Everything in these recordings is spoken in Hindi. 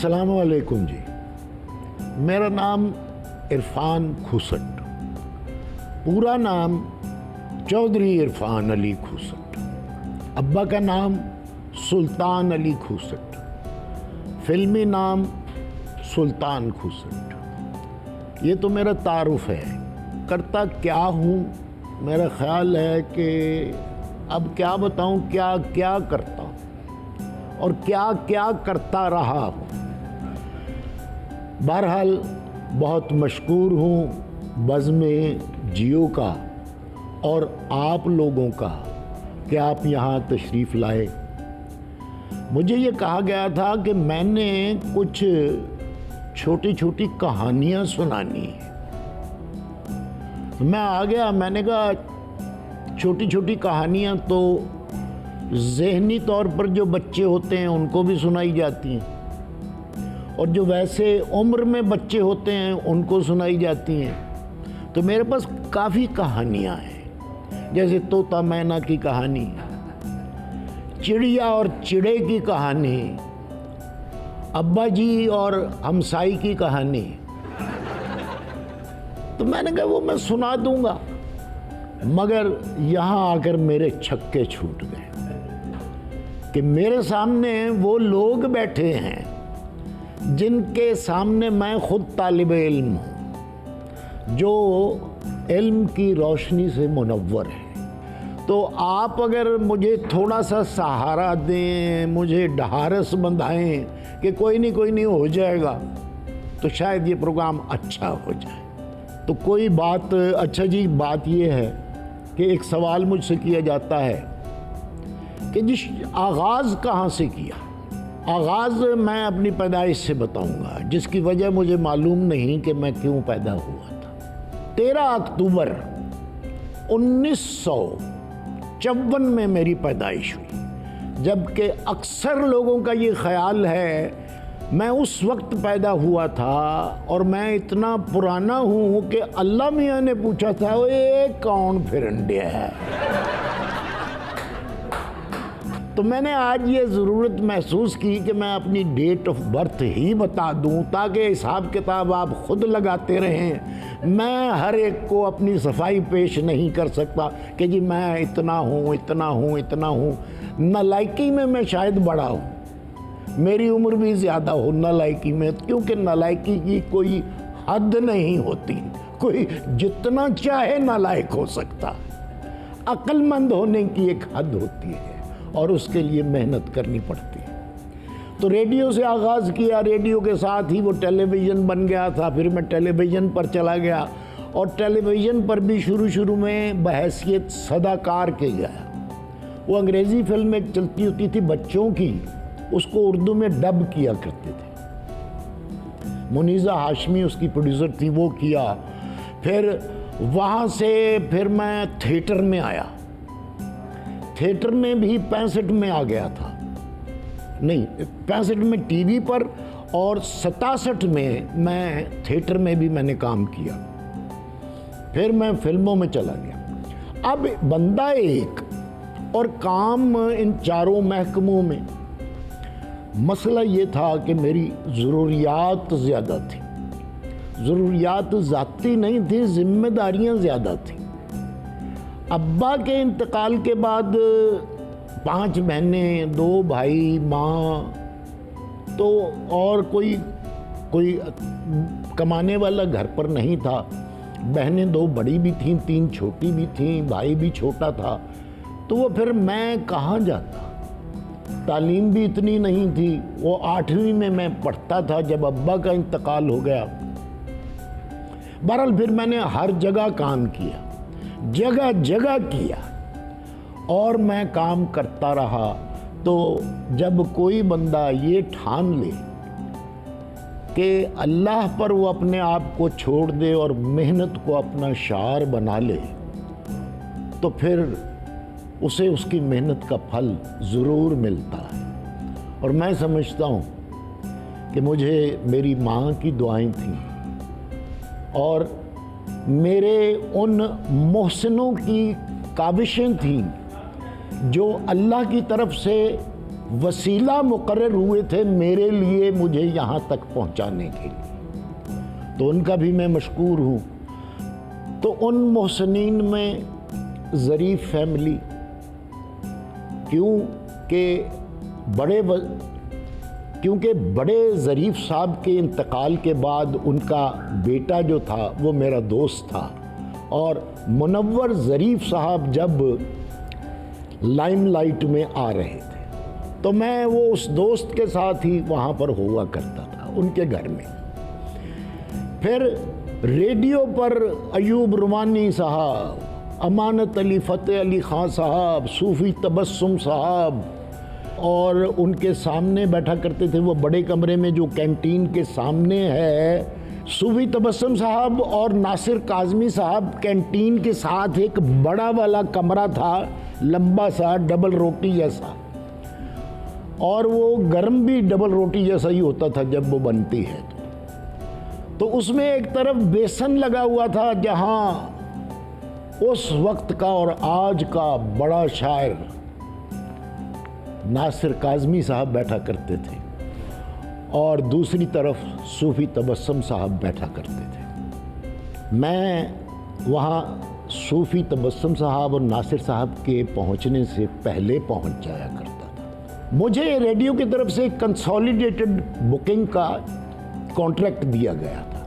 अस्सलामु अलैकुम जी। मेरा नाम इरफान खुसट, पूरा नाम चौधरी इरफान अली खुसट, अब्बा का नाम सुल्तान अली खुसट, फिल्मी नाम सुल्तान खुसट। ये तो मेरा तारुफ है। करता क्या हूँ, मेरा ख्याल है कि अब क्या बताऊँ क्या क्या करता हूँ और क्या क्या करता रहा हूँ। बहरहाल बहुत मशकूर हूँ बज़्म जियो का और आप लोगों का कि आप यहाँ तशरीफ़ लाए। मुझे ये कहा गया था कि मैंने कुछ छोटी छोटी कहानियाँ सुनानी है। मैं आ गया। मैंने कहा छोटी छोटी कहानियाँ तो ज़हनी तौर पर जो बच्चे होते हैं उनको भी सुनाई जाती हैं और जो वैसे उम्र में बच्चे होते हैं उनको सुनाई जाती हैं। तो मेरे पास काफ़ी कहानियाँ हैं, जैसे तोता मैना की कहानी, चिड़िया और चिड़े की कहानी, अब्बा जी और हमसाई की कहानी। तो मैंने कहा वो मैं सुना दूंगा, मगर यहाँ आकर मेरे छक्के छूट गए कि मेरे सामने वो लोग बैठे हैं जिनके सामने मैं खुद तालिब इल्म हूँ, जो इल्म की रोशनी से मुनव्वर है। तो आप अगर मुझे थोड़ा सा सहारा दें, मुझे ढारस बंधाएं कि कोई नहीं हो जाएगा, तो शायद ये प्रोग्राम अच्छा हो जाए। तो कोई बात, अच्छा जी, बात ये है कि एक सवाल मुझसे किया जाता है कि जिस आगाज़ कहाँ से किया। आगाज़ मैं अपनी पैदाइश से बताऊंगा, जिसकी वजह मुझे मालूम नहीं कि मैं क्यों पैदा हुआ था। 13 अक्टूबर 1954 में मेरी पैदाइश हुई, जबकि अक्सर लोगों का ये ख्याल है मैं उस वक्त पैदा हुआ था और मैं इतना पुराना हूँ कि अल्लाह मियाँ ने पूछा था ये कौन फिरंडिया है। तो मैंने आज ये ज़रूरत महसूस की कि मैं अपनी डेट ऑफ बर्थ ही बता दूं, ताकि हिसाब किताब आप खुद लगाते रहें। मैं हर एक को अपनी सफाई पेश नहीं कर सकता कि जी मैं इतना हूँ इतना हूँ इतना हूँ। नालायकी में मैं शायद बड़ा हूँ, मेरी उम्र भी ज़्यादा हो नालायकी में, क्योंकि नालायकी की कोई हद नहीं होती, कोई जितना चाहे नालायक हो सकता। अक्लमंद होने की एक हद होती है और उसके लिए मेहनत करनी पड़ती है। तो रेडियो से आगाज़ किया, रेडियो के साथ ही वो टेलीविज़न बन गया था। फिर मैं टेलीविज़न पर चला गया और टेलीविज़न पर भी शुरू में बहैसियत सदाकार के गया। वो अंग्रेज़ी फिल्म एक चलती होती थी बच्चों की, उसको उर्दू में डब किया करते थे। मुनीज़ा हाशमी उसकी प्रोड्यूसर थी, वो किया। फिर वहाँ से फिर मैं थिएटर में आया। थिएटर में भी 65 में आ गया था, नहीं 65 में टीवी पर, और 67 में मैं थिएटर में भी मैंने काम किया। फिर मैं फिल्मों में चला गया। अब बंदा एक और काम इन चारों महकमों में। मसला ये था कि मेरी ज़रूरियात ज़्यादा थी। ज़रूरियात ज़ाती नहीं थी, जिम्मेदारियाँ ज़्यादा थी। अब्बा के इंतकाल के बाद 5 बहनें, 2 भाई, माँ, तो और कोई कमाने वाला घर पर नहीं था। बहनें 2 बड़ी भी थीं, 3 छोटी भी थीं, भाई भी छोटा था। तो वो फिर मैं कहाँ जाता, तालीम भी इतनी नहीं थी। वो 8वीं में मैं पढ़ता था जब अब्बा का इंतकाल हो गया। बहरहाल फिर मैंने हर जगह काम किया, जगह जगह किया और मैं काम करता रहा। तो जब कोई बंदा ये ठान ले कि अल्लाह पर वो अपने आप को छोड़ दे और मेहनत को अपना शार बना ले, तो फिर उसे उसकी मेहनत का फल ज़रूर मिलता है। और मैं समझता हूँ कि मुझे मेरी माँ की दुआएं थीं और मेरे उन मोहसिनों की काविशें थीं जो अल्लाह की तरफ से वसीला मुकर्रर हुए थे मेरे लिए, मुझे यहाँ तक पहुँचाने के लिए, तो उनका भी मैं मशकूर हूँ। तो उन मोहसिनीन में ज़रीफ़ फैमिली, क्योंकि बड़े ज़रीफ़ साहब के इंतकाल के बाद उनका बेटा जो था वो मेरा दोस्त था, और मुनव्वर ज़रीफ़ साहब जब लाइमलाइट में आ रहे थे तो मैं वो उस दोस्त के साथ ही वहाँ पर हुआ करता था उनके घर में। फिर रेडियो पर अयूब रुमानी साहब, अमानत अली फ़तेह अली ख़ान साहब, सूफ़ी तबस्सुम साहब, और उनके सामने बैठा करते थे वो बड़े कमरे में जो कैंटीन के सामने है। सूफ़ी तबस्सुम साहब और नासिर काज़मी साहब कैंटीन के साथ एक बड़ा वाला कमरा था, लंबा सा, डबल रोटी जैसा, और वो गर्म भी डबल रोटी जैसा ही होता था जब वो बनती है। तो उसमें एक तरफ बेसन लगा हुआ था जहाँ उस वक्त का और आज का बड़ा शायर नासिर काज़मी साहब बैठा करते थे, और दूसरी तरफ सूफ़ी तबस्सुम साहब बैठा करते थे। मैं वहाँ सूफ़ी तबस्सुम साहब और नासिर साहब के पहुँचने से पहले पहुँच जाया करता था। मुझे रेडियो की तरफ से कंसोलिडेटेड बुकिंग का कॉन्ट्रैक्ट दिया गया था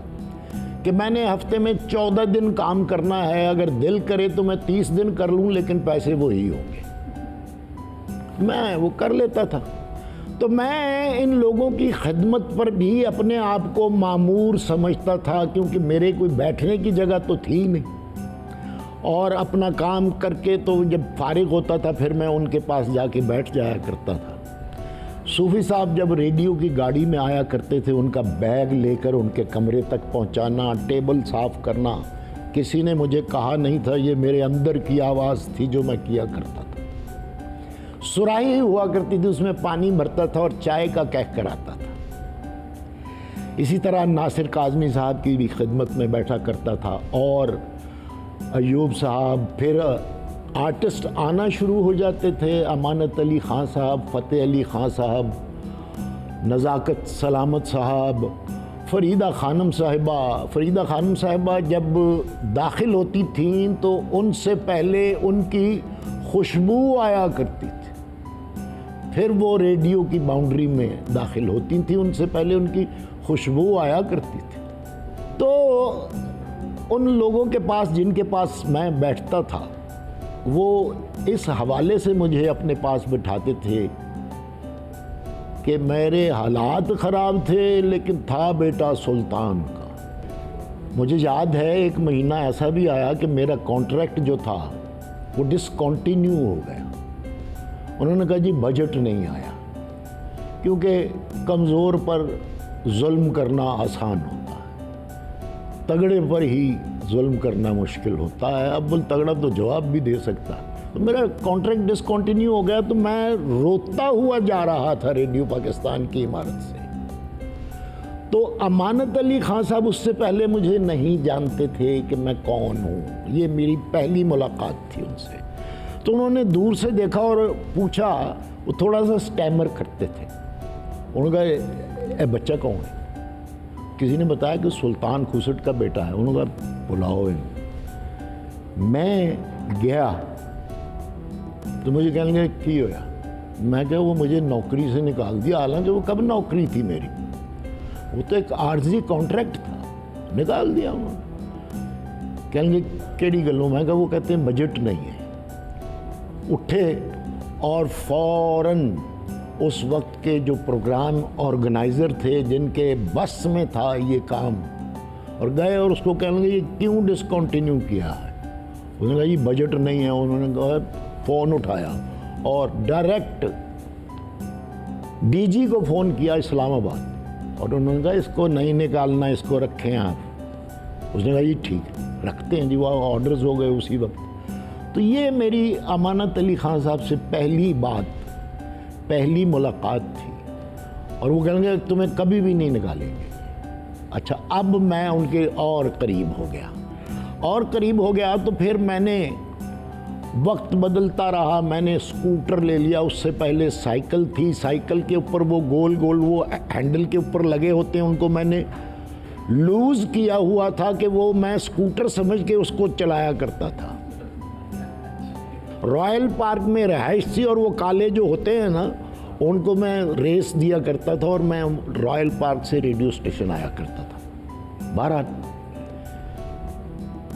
कि मैंने हफ्ते में 14 दिन काम करना है, अगर दिल करे तो मैं 30 दिन कर लूँ, लेकिन पैसे वही होंगे। मैं वो कर लेता था। तो मैं इन लोगों की खिदमत पर भी अपने आप को मामूर समझता था, क्योंकि मेरे कोई बैठने की जगह तो थी नहीं, और अपना काम करके तो जब फारिग होता था फिर मैं उनके पास जाके बैठ जाया करता था। सूफ़ी साहब जब रेडियो की गाड़ी में आया करते थे, उनका बैग लेकर उनके कमरे तक पहुंचाना, टेबल साफ़ करना, किसी ने मुझे कहा नहीं था, ये मेरे अंदर की आवाज़ थी जो मैं किया करता था। सुराही हुआ करती थी, उसमें पानी भरता था और चाय का कह कर आता था। इसी तरह नासिर काज़मी साहब की भी खिदमत में बैठा करता था, और अयूब साहब, फिर आर्टिस्ट आना शुरू हो जाते थे, अमानत अली ख़ान साहब, फ़तेह अली ख़ान साहब, नज़ाकत सलामत साहब, फ़रीदा ख़ानम साहिबा जब दाखिल होती थीं तो उनसे पहले उनकी खुशबू आया करती थी। फिर वो रेडियो की बाउंड्री में दाखिल होती थी, उनसे पहले उनकी खुशबू आया करती थी। तो उन लोगों के पास जिनके पास मैं बैठता था, वो इस हवाले से मुझे अपने पास बिठाते थे कि मेरे हालात ख़राब थे, लेकिन था बेटा सुल्तान का। मुझे याद है एक महीना ऐसा भी आया कि मेरा कॉन्ट्रैक्ट जो था वो डिसकंटिन्यू हो गया। उन्होंने कहा जी बजट नहीं आया, क्योंकि कमज़ोर पर जुल्म करना आसान होता है, तगड़े पर ही जुल्म करना मुश्किल होता है। अब बोल तगड़ा तो जवाब भी दे सकता है। तो मेरा कॉन्ट्रैक्ट डिसकंटिन्यू हो गया, तो मैं रोता हुआ जा रहा था रेडियो पाकिस्तान की इमारत से। तो अमानत अली ख़ान साहब उससे पहले मुझे नहीं जानते थे कि मैं कौन हूँ, ये मेरी पहली मुलाकात थी उनसे। तो उन्होंने दूर से देखा और पूछा, वो थोड़ा सा स्टैमर करते थे। उन्होंने कहा ए बच्चा कौन है? किसी ने बताया कि सुल्तान खुसट का बेटा है। उन्होंने कहा बुलाओ इन्हें। मैं गया तो मुझे कहने लगे की होया? मैं क्या, वो मुझे नौकरी से निकाल दिया। हालांकि वो कब नौकरी थी मेरी, वो तो एक आर्जी कॉन्ट्रैक्ट था, निकाल दिया उन्होंने। कहने लगे केड़ी गलों? मैं क्या, वो कहते हैं बजट नहीं है। उठे और फौरन उस वक्त के जो प्रोग्राम ऑर्गेनाइज़र थे जिनके बस में था ये काम, और गए और उसको कहने लगे ये क्यों डिसकंटिन्यू किया है? उसने कहा ये बजट नहीं है। उन्होंने कहा, फ़ोन उठाया और डायरेक्ट डीजी को फ़ोन किया इस्लामाबाद, और उन्होंने कहा इसको नहीं निकालना, इसको रखें आप। उसने कहा ये ठीक है, रखते हैं जी। वो ऑर्डर्स हो गए उसी वक्त। तो ये मेरी अमानत अली ख़ान साहब से पहली मुलाकात थी, और वो कहेंगे तुम्हें कभी भी नहीं निकालेंगे। अच्छा, अब मैं उनके और करीब हो गया तो फिर मैंने वक्त बदलता रहा, मैंने स्कूटर ले लिया। उससे पहले साइकिल थी, साइकिल के ऊपर वो गोल गोल वो हैंडल के ऊपर लगे होते हैं, उनको मैंने लूज किया हुआ था कि वो मैं स्कूटर समझ के उसको चलाया करता था। रॉयल पार्क में रहाइश थी और वो काले जो होते हैं ना, उनको मैं रेस दिया करता था और मैं रॉयल पार्क से रेडियो स्टेशन आया करता था। बहरहाल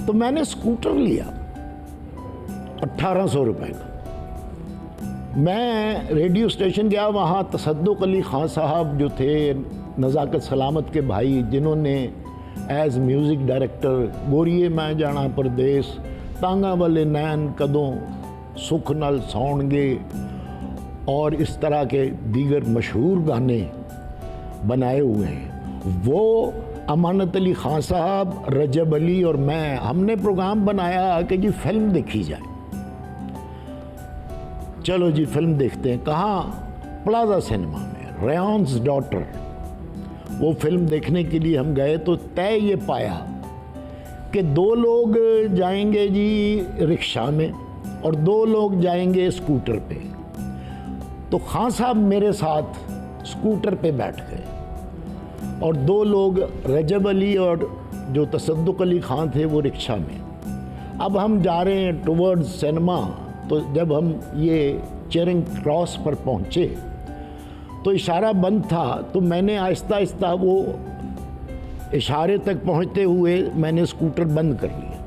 तो मैंने स्कूटर लिया 1800 रुपए का। मैं रेडियो स्टेशन गया, वहाँ तसद्दुक़ अली ख़ान साहब जो थे, नज़ाकत सलामत के भाई, जिन्होंने एज़ म्यूज़िक डायरेक्टर गोरिए मैं जाना परदेस, तांगा वाले नैन कदों, सुख नल सौणगे और इस तरह के दीगर मशहूर गाने बनाए हुए हैं, वो अमानत अली ख़ान साहब, रजब अली और मैं, हमने प्रोग्राम बनाया कि जी फिल्म देखी जाए। चलो जी फिल्म देखते हैं। कहाँ? प्लाजा सिनेमा में, रेयॉन्स डॉटर। वो फिल्म देखने के लिए हम गए तो तय ये पाया कि 2 लोग जाएंगे जी रिक्शा में और 2 लोग जाएंगे स्कूटर पे। तो खान साहब मेरे साथ स्कूटर पे बैठ गए और 2 लोग रजब अली और जो तसद्दुक़ अली खान थे वो रिक्शा में। अब हम जा रहे हैं टुवर्ड्स सिनेमा। तो जब हम ये चेरिंग क्रॉस पर पहुँचे तो इशारा बंद था, तो मैंने आहिस्ता आहिस्ता वो इशारे तक पहुँचते हुए मैंने स्कूटर बंद कर लिया,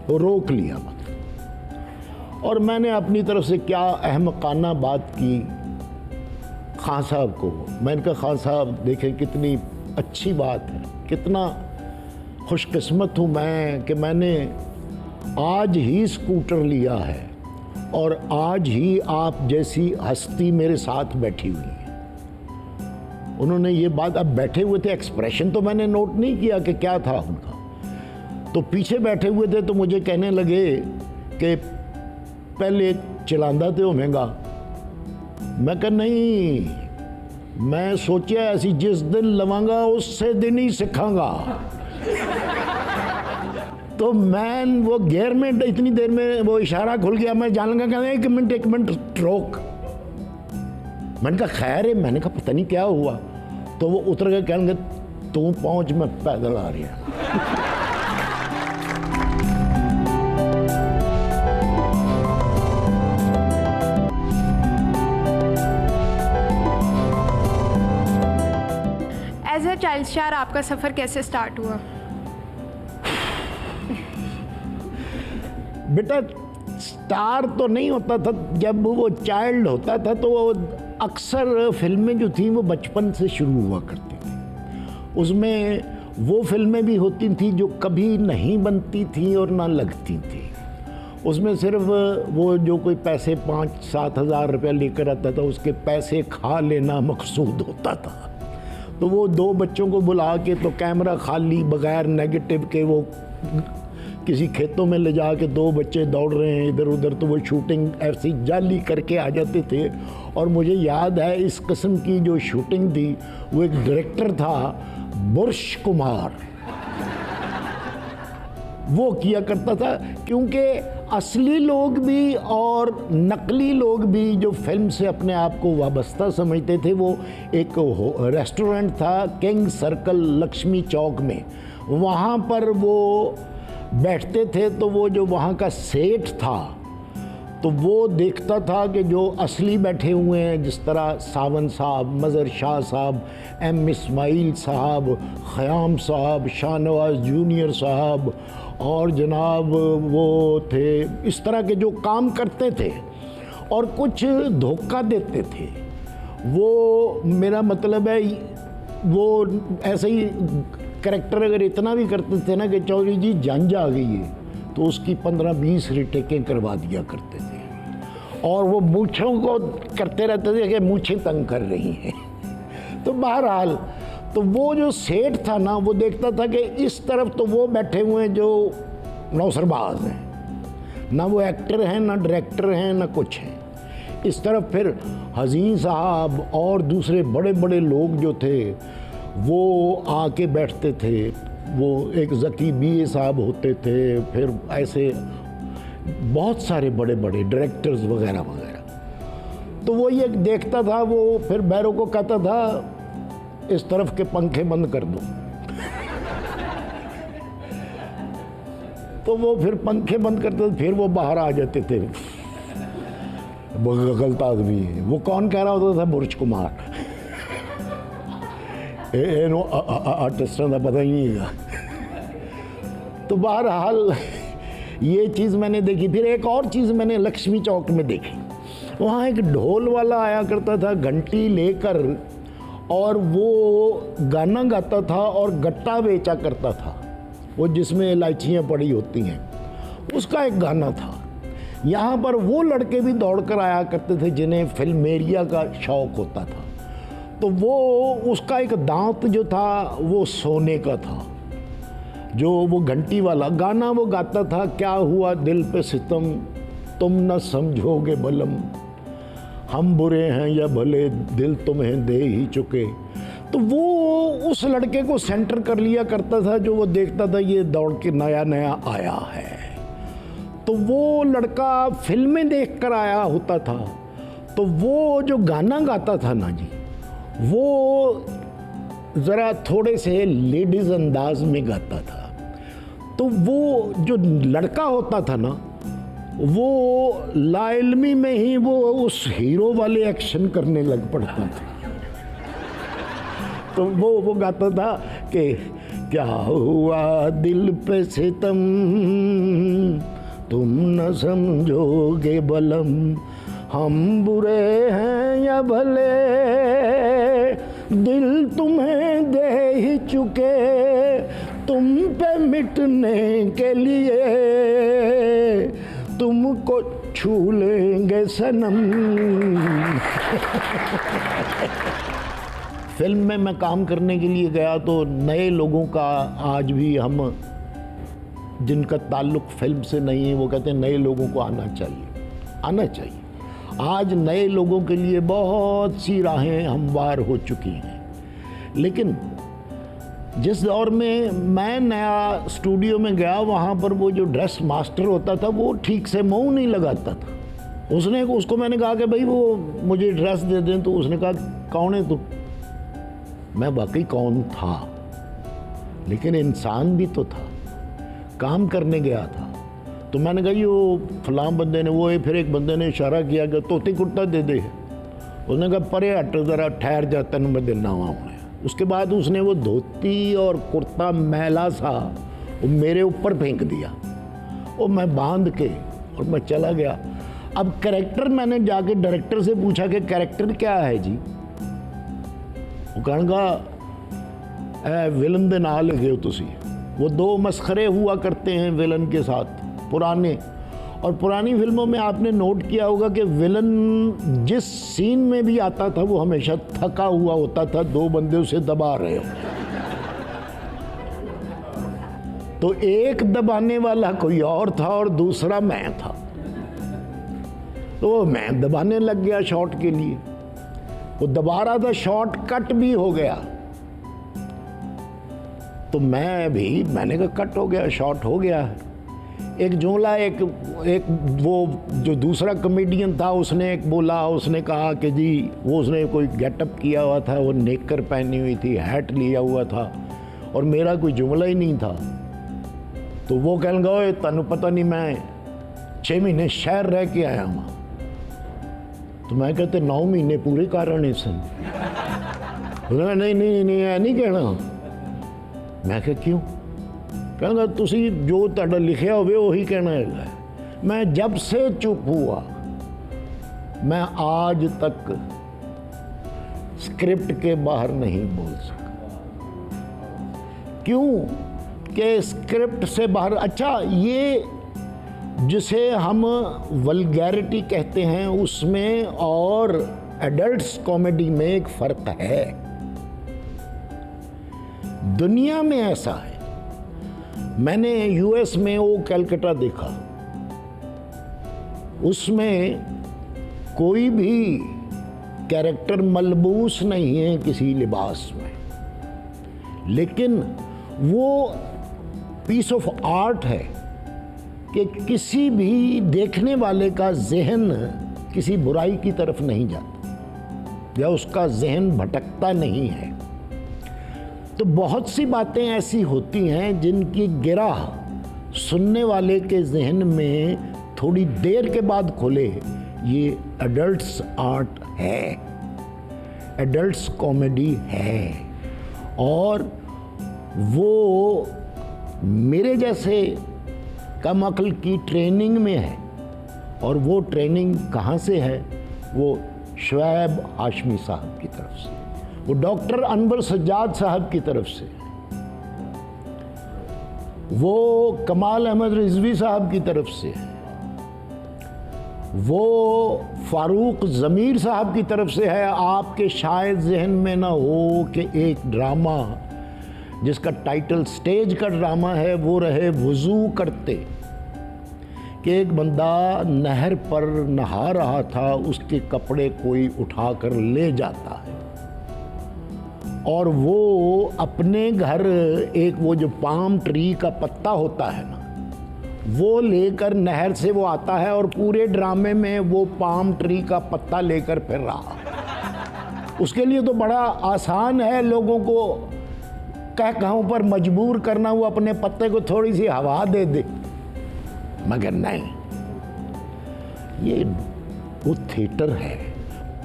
वो रोक लिया और मैंने अपनी तरफ से क्या अहमकाना बात की खान साहब को। मैंने कहा खान साहब देखें कितनी अच्छी बात है, कितना खुशकिस्मत हूँ मैं कि मैंने आज ही स्कूटर लिया है और आज ही आप जैसी हस्ती मेरे साथ बैठी हुई है। उन्होंने ये बात, अब बैठे हुए थे, एक्सप्रेशन तो मैंने नोट नहीं किया कि क्या था उनका। तो पीछे बैठे हुए थे तो मुझे कहने लगे कि पहले चलांदा तो होवेगा। मैं कहा नहीं, मैं सोचा ऐसी जिस दिन लवांगा उससे दिन ही सीखांगा। तो मैं वो गियर में इतनी देर में वो इशारा खुल गया, मैं जान लगा कहना एक मिनट रोक। मैंने कहा खैर है, मैंने कहा पता नहीं क्या हुआ। तो वो उतर गए, कहने तू पहुंच, मैं पैदल आ रही हूँ। एज ए चाइल्ड स्टार आपका सफ़र कैसे स्टार्ट हुआ? बेटा स्टार तो नहीं होता था, जब वो चाइल्ड होता था तो वो अक्सर फिल्में जो थी वो बचपन से शुरू हुआ करती थी। उसमें वो फिल्में भी होती थी जो कभी नहीं बनती थी और ना लगती थी। उसमें सिर्फ वो जो कोई पैसे 5-7 हज़ार रुपया लेकर आता था, उसके पैसे खा लेना मकसूद होता था। तो वो 2 बच्चों को बुला के तो कैमरा खाली बगैर नेगेटिव के वो किसी खेतों में ले जा के 2 बच्चे दौड़ रहे हैं इधर उधर, तो वो शूटिंग ऐसी जाली करके आ जाते थे। और मुझे याद है इस किस्म की जो शूटिंग थी, वो एक डायरेक्टर था बुर्श कुमार, वो किया करता था। क्योंकि असली लोग भी और नकली लोग भी जो फिल्म से अपने आप को वाबस्ता समझते थे, वो एक रेस्टोरेंट था किंग सर्कल लक्ष्मी चौक में, वहाँ पर वो बैठते थे। तो वो जो वहाँ का सेठ था तो वो देखता था कि जो असली बैठे हुए हैं, जिस तरह सावन साहब, मज़र शाह साहब, एम इस्माइल साहब, ख़याम साहब, शाहनवाज जूनियर साहब और जनाब वो थे, इस तरह के जो काम करते थे और कुछ धोखा देते थे। वो मेरा मतलब है वो ऐसे ही कैरेक्टर अगर इतना भी करते थे ना कि चौधरी जी जंज आ गई है, तो उसकी 15-20 रिटेकें करवा दिया करते थे। और वो मूँछों को करते रहते थे कि मूँछें तंग कर रही हैं। तो बहरहाल तो वो जो सेठ था ना, वो देखता था कि इस तरफ तो वो बैठे हुए हैं जो नौसरबाज हैं, ना वो एक्टर हैं, ना डायरेक्टर हैं, ना कुछ हैं। इस तरफ फिर हसीन साहब और दूसरे बड़े बड़े लोग जो थे वो आके बैठते थे। वो एक ज़की बीए साहब होते थे, फिर ऐसे बहुत सारे बड़े बड़े डायरेक्टर्स वगैरह वगैरह। तो वो ये देखता था, वो फिर बैरो को कहता था इस तरफ के पंखे बंद कर दो। तो वो फिर पंखे बंद करते थे, फिर वो बाहर आ जाते थे। गलत आदमी है वो। कौन कह रहा होता था? बुर्ज कुमार। आर्टिस्टों का पता ही नहीं है। तो बहरहाल ये चीज़ मैंने देखी। फिर एक और चीज़ मैंने लक्ष्मी चौक में देखी। वहाँ एक ढोल वाला आया करता था घंटी लेकर, और वो गाना गाता था और गट्टा बेचा करता था, वो जिसमें इलायचियाँ पड़ी होती हैं, उसका एक गाना था। यहाँ पर वो लड़के भी दौड़कर आया करते थे जिन्हें फिल्मेरिया का शौक़ होता था। तो वो उसका एक दांत जो था वो सोने का था, जो वो घंटी वाला गाना वो गाता था। क्या हुआ दिल पे सितम, तुम न समझोगे बलम, हम बुरे हैं या भले, दिल तुम्हें दे ही चुके। तो वो उस लड़के को सेंटर कर लिया करता था, जो वो देखता था ये दौड़ के नया नया आया है। तो वो लड़का फिल्में देख कर आया होता था। तो वो जो गाना गाता था ना जी, वो ज़रा थोड़े से लेडीज़ अंदाज में गाता था। तो वो जो लड़का होता था ना, वो लाइल्मी में ही वो उस हीरो वाले एक्शन करने लग पड़ता था। तो वो गाता था कि क्या हुआ दिल पे सितम, तुम न समझोगे बलम, हम बुरे हैं या भले, दिल तुम्हें दे ही चुके, तुम पे मिटने के लिए तुमको छू लेंगे सनम। फिल्म में मैं काम करने के लिए गया तो नए लोगों का आज भी, हम जिनका ताल्लुक़ फिल्म से नहीं है, वो कहते हैं नए लोगों को आना चाहिए। आज नए लोगों के लिए बहुत सी राहें हमवार हो चुकी हैं। लेकिन जिस दौर में मैं नया स्टूडियो में गया, वहाँ पर वो जो ड्रेस मास्टर होता था वो ठीक से मुँह नहीं लगाता था। उसको मैंने कहा कि भाई वो मुझे ड्रेस दे दें। तो उसने कहा कौन है तू? मैं वाकई कौन था, लेकिन इंसान भी तो था, काम करने गया था। तो मैंने कहा वो फलां बंदे ने, वो फिर एक बंदे ने इशारा किया कि धोती कुर्ता दे दे। उसने कहा परे हट ज़रा, ठहर जा, तेन मैं देना वहाँ उन्हें। उसके बाद उसने वो धोती और कुर्ता मैला सा वो मेरे ऊपर फेंक दिया, और मैं बांध के और मैं चला गया। अब कैरेक्टर मैंने जाके डायरेक्टर से पूछा कि कैरेक्टर क्या है जी? वो कहना विलन दे नाल लिखे हो तुसी। वो दो मस्खरे हुआ करते हैं विलन के साथ पुराने। और पुरानी फिल्मों में आपने नोट किया होगा कि विलन जिस सीन में भी आता था वो हमेशा थका हुआ होता था, दो बंदे उसे दबा रहे हो। तो एक दबाने वाला कोई और था और दूसरा मैं था। तो मैं दबाने लग गया शॉट के लिए। वो दबा रहा था, शॉट कट भी हो गया। तो मैंने कहा कट हो गया, शॉट हो गया। एक जुमला एक वो जो दूसरा कॉमेडियन था उसने एक बोला, उसने कहा कि जी वो उसने कोई गेटअप किया हुआ था, वो नेकर पहनी हुई थी, हैट लिया हुआ था, और मेरा कोई जुमला ही नहीं था। तो वो कहने लगा तनु पता नहीं मैं 6 महीने शहर रह के आया हूँ। तो मैं कहते 9 महीने पूरे कारण सन। नहीं ऐ नहीं कहना। मैं कहा क्यों? कहना तुसी जो तुहाडा लिखिया होवे वही कहना है। मैं जब से चुप हुआ, मैं आज तक स्क्रिप्ट के बाहर नहीं बोल सका। क्यों? कि स्क्रिप्ट से बाहर, अच्छा ये जिसे हम वल्गैरिटी कहते हैं उसमें और एडल्ट्स कॉमेडी में एक फ़र्क है। दुनिया में ऐसा है। मैंने यूएस में वो कैलकटा देखा, उसमें कोई भी कैरेक्टर मलबूस नहीं है किसी लिबास में, लेकिन वो पीस ऑफ आर्ट है कि किसी भी देखने वाले का जहन किसी बुराई की तरफ नहीं जाता या उसका जहन भटकता नहीं है। तो बहुत सी बातें ऐसी होती हैं जिनकी गिरह सुनने वाले के जहन में थोड़ी देर के बाद खुले। ये एडल्ट्स आर्ट है, एडल्ट्स कॉमेडी है, और वो मेरे जैसे कम अक्ल की ट्रेनिंग में है। और वो ट्रेनिंग कहाँ से है? वो शुएब हाशमी साहब की तरफ से, वो डॉक्टर अनवर सज्जाद साहब की तरफ से, वो कमाल अहमद रिजवी साहब की तरफ से, वो फारूक ज़मीर साहब की तरफ से है। आपके शायद जहन में ना हो कि एक ड्रामा जिसका टाइटल स्टेज का ड्रामा है वो रहे वुज़ू करते, कि एक बंदा नहर पर नहा रहा था, उसके कपड़े कोई उठाकर ले जाता है और वो अपने घर एक वो जो पाम ट्री का पत्ता होता है ना, वो लेकर नहर से वो आता है और पूरे ड्रामे में वो पाम ट्री का पत्ता लेकर फिर रहा। उसके लिए तो बड़ा आसान है लोगों को कह कहों पर मजबूर करना, वो अपने पत्ते को थोड़ी सी हवा दे दे, मगर नहीं, ये वो थिएटर है।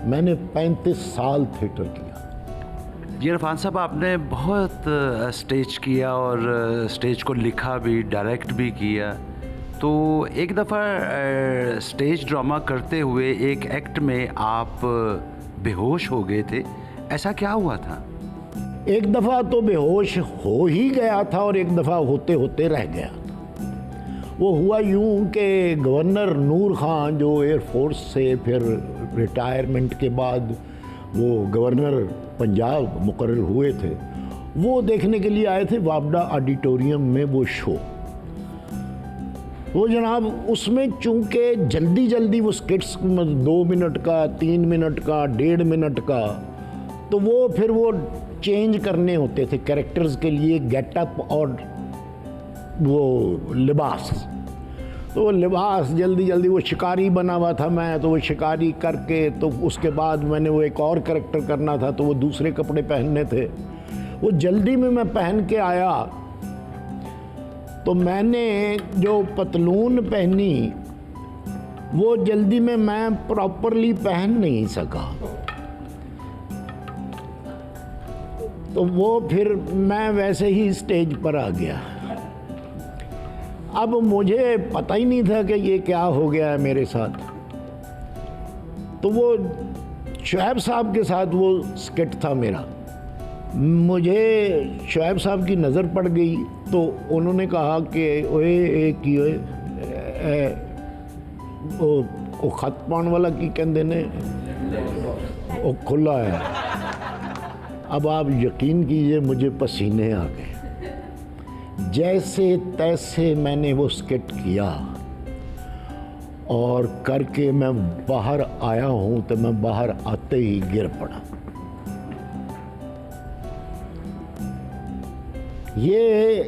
मैंने 35 साल थिएटर किया। जी इरफान साहब, आपने बहुत स्टेज किया और स्टेज को लिखा भी, डायरेक्ट भी किया। तो एक दफ़ा स्टेज ड्रामा करते हुए एक एक्ट में आप बेहोश हो गए थे, ऐसा क्या हुआ था? एक दफ़ा तो बेहोश हो ही गया था और एक दफ़ा होते होते रह गया था। वो हुआ यूं कि गवर्नर नूर ख़ान जो एयरफोर्स से फिर रिटायरमेंट के बाद वो गवर्नर पंजाब मुकर्रर हुए थे, वो देखने के लिए आए थे वापडा ऑडिटोरियम में वो शो। वो जनाब उसमें चूंकि जल्दी जल्दी वो स्किट्स 2 मिनट का, 3 मिनट का, 1.5 मिनट का, तो वो फिर वो चेंज करने होते थे कैरेक्टर्स के लिए, गेटअप और वो लिबास। तो वो लिबास जल्दी जल्दी, वो शिकारी बना हुआ था मैं, तो वो शिकारी करके तो उसके बाद मैंने वो एक और कैरेक्टर करना था, तो वो दूसरे कपड़े पहनने थे। वो जल्दी में मैं पहन के आया, तो मैंने जो पतलून पहनी वो जल्दी में मैं प्रॉपरली पहन नहीं सका, तो वो फिर मैं वैसे ही स्टेज पर आ गया। अब मुझे पता ही नहीं था कि ये क्या हो गया है मेरे साथ। तो वो शुएब साहब के साथ वो स्किट था मेरा, मुझे शुएब साहब की नज़र पड़ गई, तो उन्होंने कहा कि ओए एक ही ओ खत पाउण वाला की कहते ने वो खुला है। अब आप यकीन कीजिए मुझे पसीने आ गए। जैसे तैसे मैंने वो स्किट किया और करके मैं बाहर आया हूं, तो मैं बाहर आते ही गिर पड़ा। ये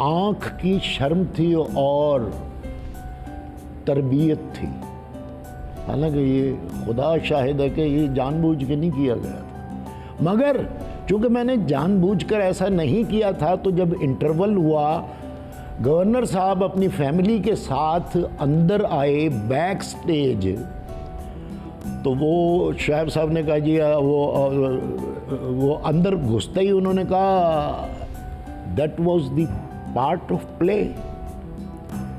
आँख की शर्म थी और तरबियत थी। हालांकि ये खुदा शाहिद है कि ये जानबूझ के नहीं किया गया था, मगर चूँकि मैंने जानबूझकर ऐसा नहीं किया था, तो जब इंटरवल हुआ, गवर्नर साहब अपनी फैमिली के साथ अंदर आए बैक स्टेज, तो वो शुएब साहब ने कहा जी वो अंदर घुसते ही उन्होंने कहा that was the part of play,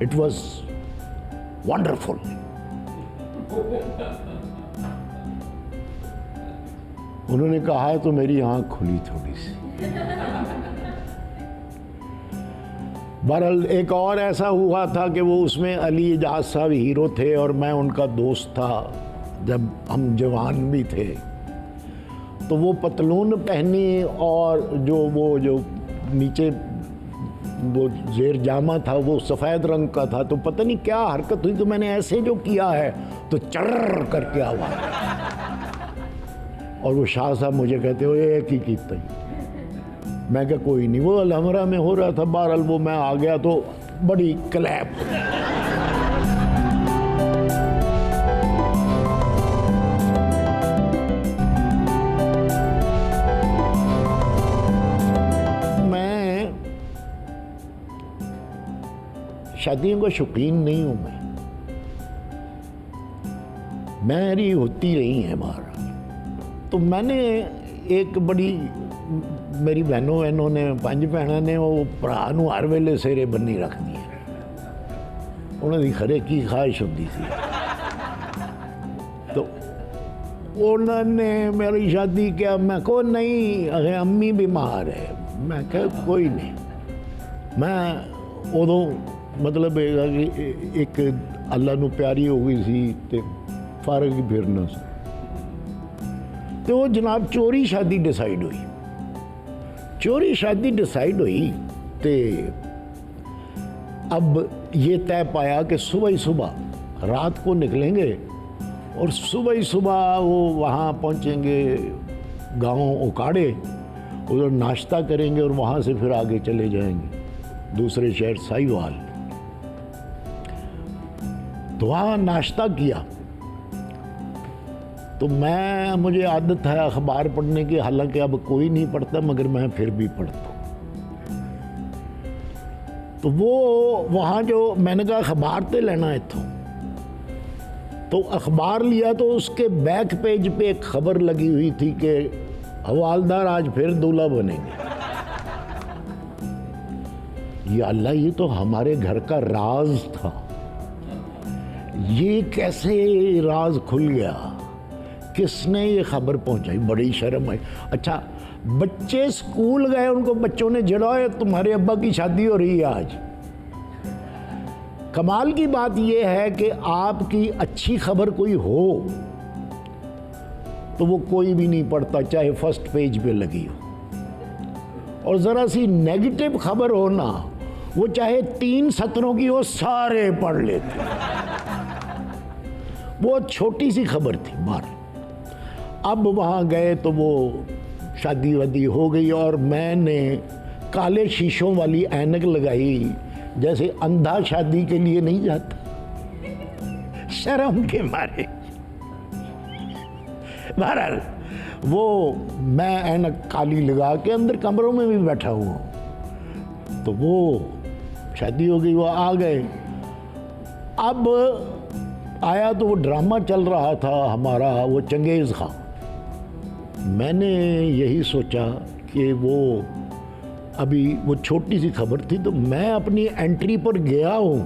it was wonderful. उन्होंने कहा तो मेरी आंख खुली थोड़ी सी। बहरहाल एक और ऐसा हुआ था कि वो उसमें अली एजाज साहब हीरो थे और मैं उनका दोस्त था, जब हम जवान भी थे। तो वो पतलून पहनी और जो नीचे वो जेर जामा था वो सफ़ेद रंग का था, तो पता नहीं क्या हरकत हुई, तो मैंने ऐसे जो किया है तो चर्र करके आवाज़। और वो शाह साहब मुझे कहते हो एक ही कीता ही। मैं क्या कोई नहीं, वो अलहमरा में हो रहा था। बहरहाल वो मैं आ गया, तो बड़ी क्लैप। मैं शादियों का शौकीन नहीं हूं, मेरी होती रही है बाहर। तो मैंने एक बड़ी मेरी बहनों ने 5 भैनों ने वो भरा नूं हर वेले सेरे बन्नी रख दिए। उन्होंने खरे की ख्वाहिश होती थी। तो उन्होंने मेरी शादी किया, मैं को नहीं अरे अम्मी बीमार है। मैं कहा कोई नहीं। मैं उदों मतलब एक अल्लाह नूं प्यारी हो गई सी ते फारग ही फिरना सी। तो वो जनाब चोरी शादी डिसाइड हुई। चोरी शादी डिसाइड हुई तो अब ये तय पाया कि सुबह ही सुबह रात को निकलेंगे और सुबह ही सुबह वो वहाँ पहुँचेंगे गाँव उकाड़े, उधर नाश्ता करेंगे और वहाँ से फिर आगे चले जाएंगे दूसरे शहर साहिवाल। तो वहाँ नाश्ता किया। तो मुझे आदत है अखबार पढ़ने की, हालांकि अब कोई नहीं पढ़ता मगर मैं फिर भी पढ़ता हूँ। तो वो वहाँ जो मैंने कहा अखबार तो लेना है तो अखबार लिया तो उसके बैक पेज पे एक खबर लगी हुई थी कि हवालदार आज फिर दूल्हा बनेंगे। या अल्लाह, ये तो हमारे घर का राज था, ये कैसे राज खुल गया? किसने ये खबर पहुंचाई? बड़ी शर्म आई। अच्छा, बच्चे स्कूल गए, उनको बच्चों ने जड़ाया तुम्हारे अब्बा की शादी हो रही है आज। कमाल की बात यह है कि आपकी अच्छी खबर कोई हो तो वो कोई भी नहीं पढ़ता, चाहे फर्स्ट पेज पे लगी हो। और जरा सी नेगेटिव खबर हो ना, वो चाहे 3 सत्रों की हो, सारे पढ़ लेते। वो छोटी सी खबर थी बाहर। अब वहाँ गए तो वो शादी वादी हो गई और मैंने काले शीशों वाली ऐनक लगाई, जैसे अंधा शादी के लिए नहीं जाता, शर्म के मारे। बहरहाल वो मैं ऐनक काली लगा के अंदर कमरों में भी बैठा हुआ। तो वो शादी हो गई, वो आ गए। अब आया तो वो ड्रामा चल रहा था हमारा, वो चंगेज़ खां। मैंने यही सोचा कि वो अभी वो छोटी सी खबर थी, तो मैं अपनी एंट्री पर गया हूँ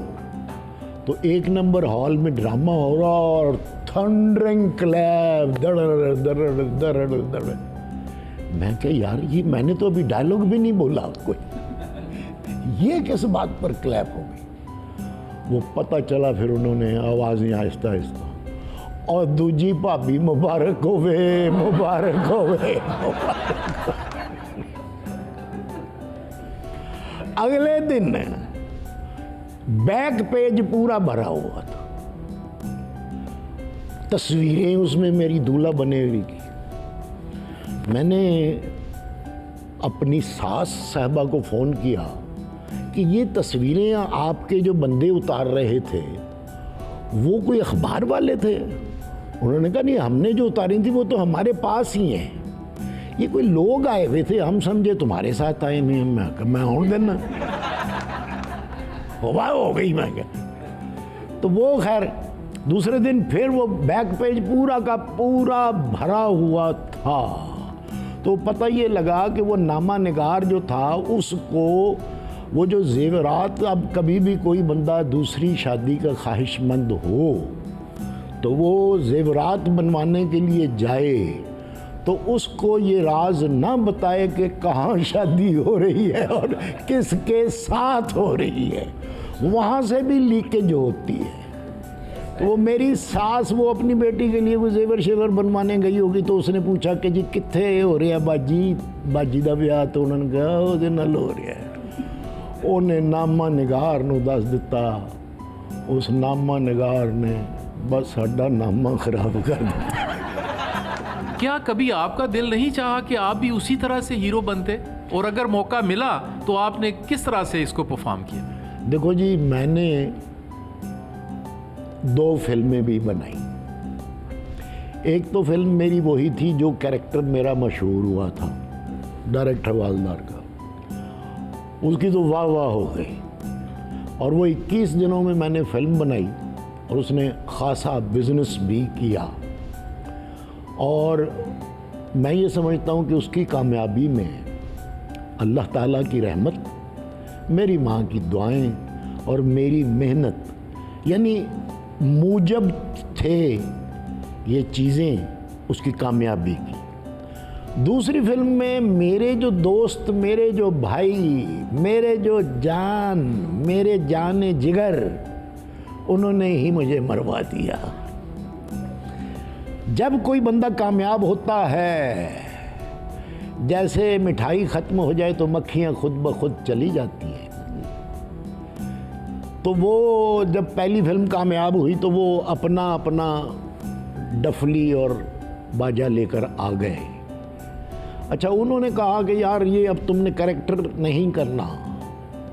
तो 1 नंबर हॉल में ड्रामा हो रहा और थंडरिंग क्लैप, दड़ दड़ दड़ दड़। मैं क्या यार, ये मैंने तो अभी डायलॉग भी नहीं बोला कोई, ये किस बात पर क्लैप हो गई? वो पता चला फिर उन्होंने आवाज़ें आहिस्ता आहिस्ता, और दूजी भाभी मुबारक होवे, मुबारक होवे। अगले दिन बैक पेज पूरा भरा हुआ था, तस्वीरें उसमें मेरी दूल्हा बने हुई की। मैंने अपनी सास साहबा को फ़ोन किया कि ये तस्वीरें आपके जो बंदे उतार रहे थे वो कोई अखबार वाले थे? उन्होंने कहा नहीं, हमने जो उतारी थी वो तो हमारे पास ही हैं, ये कोई लोग आए हुए थे, हम समझे तुम्हारे साथ आए हुए। मैं होने देना हो गई। मैं क्या, तो वो खैर दूसरे दिन फिर वो बैक पेज पूरा का पूरा भरा हुआ था। तो पता ये लगा कि वो नामा निगार जो था उसको वो जो जेवरात, अब कभी भी कोई बंदा दूसरी शादी का ख्वाहिशमंद हो तो वो जेवरात बनवाने के लिए जाए तो उसको ये राज ना बताए कि कहाँ शादी हो रही है और किसके साथ हो रही है, वहाँ से भी लीकेज होती है। तो वो मेरी सास वो अपनी बेटी के लिए कोई जेवर शेवर बनवाने गई होगी, तो उसने पूछा कि जी कित्थे हो रहा है बाजी का ब्याह? तो उन्होंने कहा ਉਹਦੇ ਨਾਲ हो रहा है। ਉਹਨੇ नामा निगार ਨੂੰ दस दिता, उस नामा निगार ने बस साडा नामा खराब कर दिया। क्या कभी आपका दिल नहीं चाहा कि आप भी उसी तरह से हीरो बनते, और अगर मौका मिला तो आपने किस तरह से इसको परफॉर्म किया? देखो जी, मैंने 2 फिल्में भी बनाई। एक तो फिल्म मेरी वही थी जो कैरेक्टर मेरा मशहूर हुआ था, डायरेक्ट हवालदार का। उसकी तो वाह वाह हो गई, और वो 21 दिनों में मैंने फिल्म बनाई और उसने खासा बिजनेस भी किया। और मैं ये समझता हूँ कि उसकी कामयाबी में अल्लाह ताला की रहमत, मेरी माँ की दुआएं और मेरी मेहनत, यानी मूजब थे ये चीज़ें उसकी कामयाबी की। दूसरी फिल्म में मेरे जो दोस्त, मेरे जो भाई, मेरे जो जान, मेरे जाने जिगर, उन्होंने ही मुझे मरवा दिया। जब कोई बंदा कामयाब होता है, जैसे मिठाई ख़त्म हो जाए तो मक्खियाँ खुद ब खुद चली जाती हैं। तो वो जब पहली फिल्म कामयाब हुई तो वो अपना अपना डफली और बाजा लेकर आ गए। अच्छा, उन्होंने कहा कि यार ये अब तुमने कैरेक्टर नहीं करना,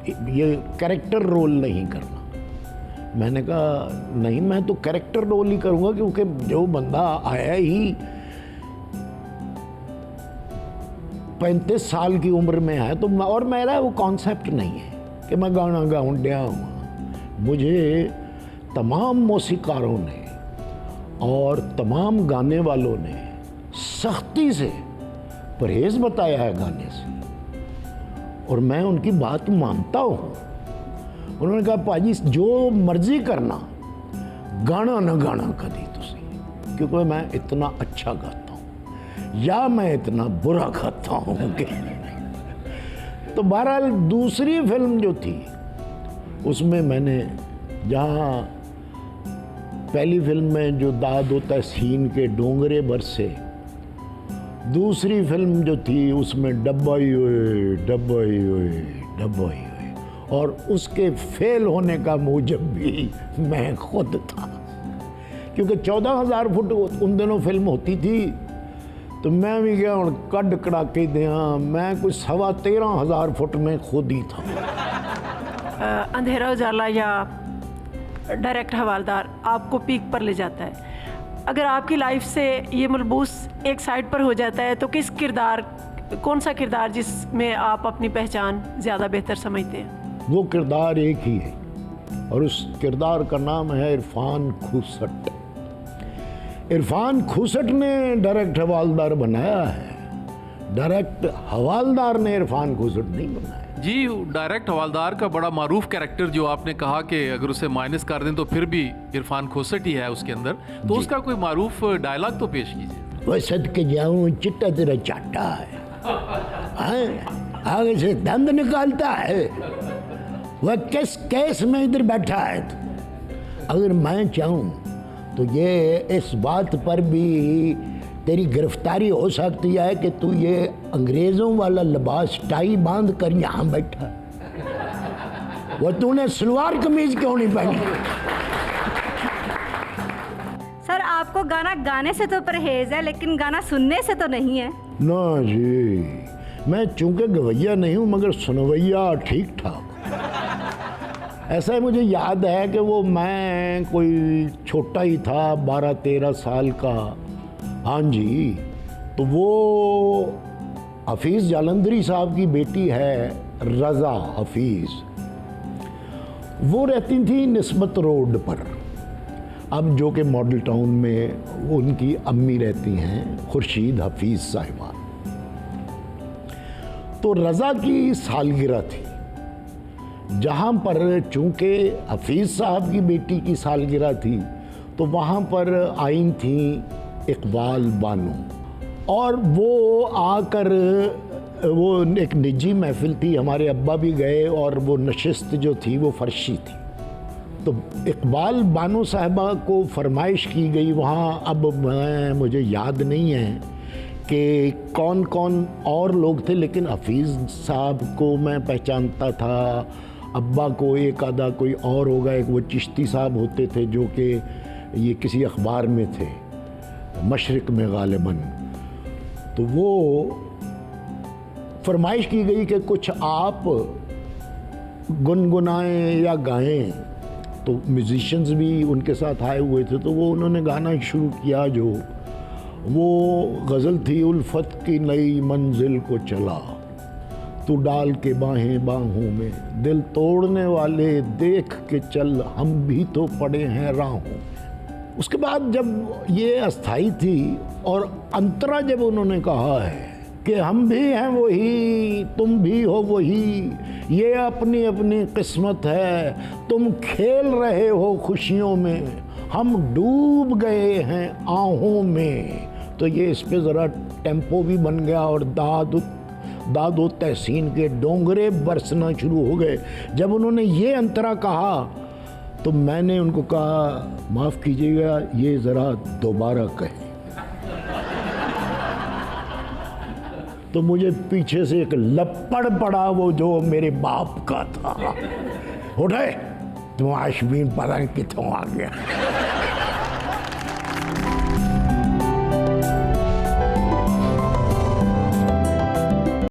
ये कैरेक्टर रोल नहीं करना। मैंने कहा नहीं, मैं तो कैरेक्टर रोल ही करूँगा, क्योंकि जो बंदा आया ही 35 साल की उम्र में है तो और मेरा वो कॉन्सेप्ट नहीं है कि मैं गाना गाऊँ डया हुआ। मुझे तमाम मौसीकारों ने और तमाम गाने वालों ने सख्ती से परहेज़ बताया है गाने से, और मैं उनकी बात मानता हूँ। उन्होंने कहा पाजी जो मर्जी करना, गाना ना गाना कभी तुसी, क्योंकि मैं इतना अच्छा गाता हूँ या मैं इतना बुरा गाता हूँ कि तो बहरहाल दूसरी फिल्म जो थी उसमें मैंने, जहाँ पहली फिल्म में जो दाद व तहसीन के डोंगरे बरसे, दूसरी फिल्म जो थी उसमें डब्बाई हुए डब्बाई हुए डब्बाई हुए, और उसके फेल होने का मूजब भी मैं खुद था, क्योंकि 14,000 फुट उन दिनों फिल्म होती थी। तो मैं भी क्या हूँ कड कड़ा के दिया, मैं कुछ 13,500 फुट में खुद ही था। अंधेरा उजाला या डायरेक्ट हवालदार आपको पीक पर ले जाता है। अगर आपकी लाइफ से ये मलबूस एक साइड पर हो जाता है तो कौन सा किरदार जिसमें आप अपनी पहचान ज़्यादा बेहतर समझते हैं? वो किरदार एक ही है, और उस किरदार का नाम है इरफान खूसट। इरफान खूसट ने डायरेक्ट हवालदार बनाया है, डायरेक्ट हवालदार ने इरफान खूसट नहीं बनाया। जी, डायरेक्ट हवालदार का बड़ा मारूफ कैरेक्टर जो आपने कहा कि अगर उसे माइनस कर दें तो फिर भी इरफान खोसट ही है उसके अंदर, तो उसका कोई मारूफ डायलॉग तो पेश कीजिए। वह सदके जाऊं चिट्टा तेरा चाटा है, आगे से दंद निकालता है, वह किस केस में इधर बैठा है। अगर मैं चाहूं तो ये इस बात पर भी तेरी गिरफ्तारी हो सकती है कि तू ये अंग्रेज़ों वाला लिबास टाई बांध कर यहाँ बैठा, वो तूने सलवार कमीज क्यों नहीं पहनी? सर आपको गाना गाने से तो परहेज है, लेकिन गाना सुनने से तो नहीं है। ना जी, मैं चूंकि गवैया नहीं हूँ मगर सुनवैया ठीक ठाक। ऐसा है, मुझे याद है कि वो मैं कोई छोटा ही था, 12-13 साल का। हाँ जी, तो वो हफीज़ जालंधरी साहब की बेटी है रज़ा हफीज़, वो रहती थी निस्बत रोड पर, अब जो कि मॉडल टाउन में उनकी अम्मी रहती हैं खुर्शीद हफीज़ साहिबा। तो रज़ा की सालगिरह थी, जहाँ पर चूँकि हफीज़ साहब की बेटी की सालगिरह थी तो वहाँ पर आई थी इकबाल बानो, और वो आकर, वो एक निजी महफिल थी, हमारे अब्बा भी गए, और वो नशिस्त जो थी वो फर्शी थी। तो इकबाल बानो साहिबा को फरमाइश की गई वहाँ, अब मुझे याद नहीं है कि कौन कौन और लोग थे, लेकिन हफीज़ साहब को मैं पहचानता था, अब्बा को एक आधा कोई और होगा, एक वो चिश्ती साहब होते थे जो कि ये किसी अखबार में थे, मशरिक में गालिबन। तो वो फरमाइश की गई कि कुछ आप गुनगुनाएं या गाएं, तो म्यूजिशियंस भी उनके साथ आए हुए थे, तो वो उन्होंने गाना शुरू किया। जो वो गज़ल थी, उल्फत की नई मंजिल को चला, तू डाल के बाहें बाहों में, दिल तोड़ने वाले देख के चल, हम भी तो पड़े हैं राहों। उसके बाद जब ये अस्थाई थी और अंतरा जब उन्होंने कहा है कि हम भी हैं वही, तुम भी हो वही, ये अपनी अपनी किस्मत है, तुम खेल रहे हो खुशियों में, हम डूब गए हैं आहों में। तो ये इस पे ज़रा टेम्पो भी बन गया और दादो तहसीन के डोंगरे बरसना शुरू हो गए। जब उन्होंने ये अंतरा कहा तो मैंने उनको कहा, माफ़ कीजिएगा, ये ज़रा दोबारा कहें। तो मुझे पीछे से एक लपड़ पड़ा, वो जो मेरे बाप का था। उठे, तुम आशमीन पता नहीं कितों आ गया।